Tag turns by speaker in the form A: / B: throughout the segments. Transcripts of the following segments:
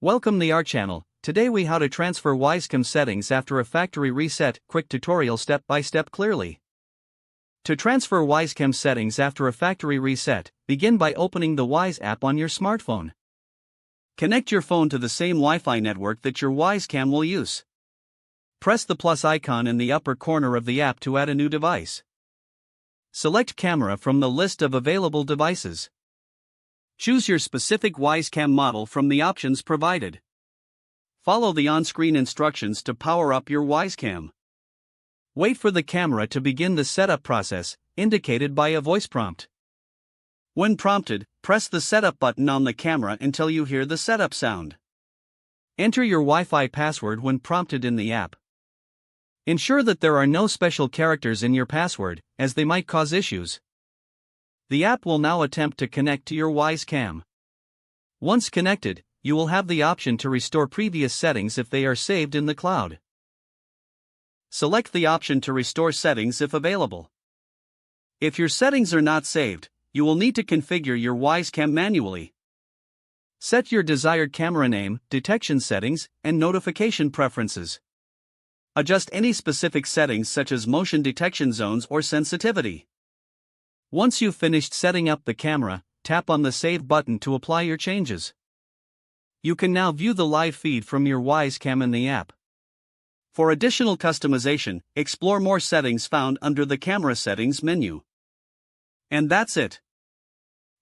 A: Welcome to our channel. Today we how to transfer Wyze Cam settings after a factory reset. Quick tutorial step by step clearly. To transfer Wyze Cam settings after a factory reset, begin by opening the Wyze app on your smartphone. Connect your phone to the same Wi-Fi network that your Wyze Cam will use. Press the plus icon in the upper corner of the app to add a new device. Select camera from the list of available devices. Choose your specific Wyze Cam model from the options provided. Follow the on-screen instructions to power up your Wyze Cam. Wait for the camera to begin the setup process, indicated by a voice prompt. When prompted, press the setup button on the camera until you hear the setup sound. Enter your Wi-Fi password when prompted in the app. Ensure that there are no special characters in your password, as they might cause issues. The app will now attempt to connect to your Wyze Cam. Once connected, you will have the option to restore previous settings if they are saved in the cloud. Select the option to restore settings if available. If your settings are not saved, you will need to configure your Wyze Cam manually. Set your desired camera name, detection settings, and notification preferences. Adjust any specific settings such as motion detection zones or sensitivity. Once you've finished setting up the camera, tap on the Save button to apply your changes. You can now view the live feed from your Wyze Cam in the app. For additional customization, explore more settings found under the Camera Settings menu. And that's it.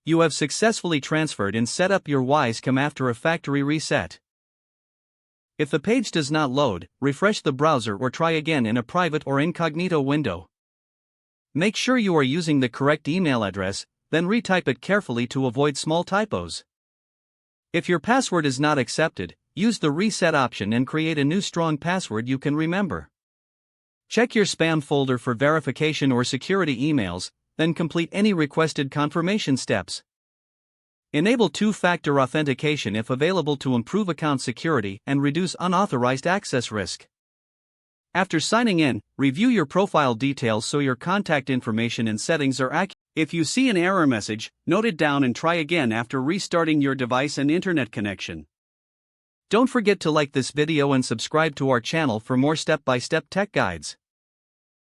A: You have successfully transferred and set up your Wyze Cam after a factory reset. If the page does not load, refresh the browser or try again in a private or incognito window. Make sure you are using the correct email address, then retype it carefully to avoid small typos. If your password is not accepted, use the reset option and create a new strong password you can remember. Check your spam folder for verification or security emails, then complete any requested confirmation steps. Enable two-factor authentication if available to improve account security and reduce unauthorized access risk. After signing in, review your profile details so your contact information and settings are accurate. If you see an error message, note it down and try again after restarting your device and internet connection. Don't forget to like this video and subscribe to our channel for more step-by-step tech guides.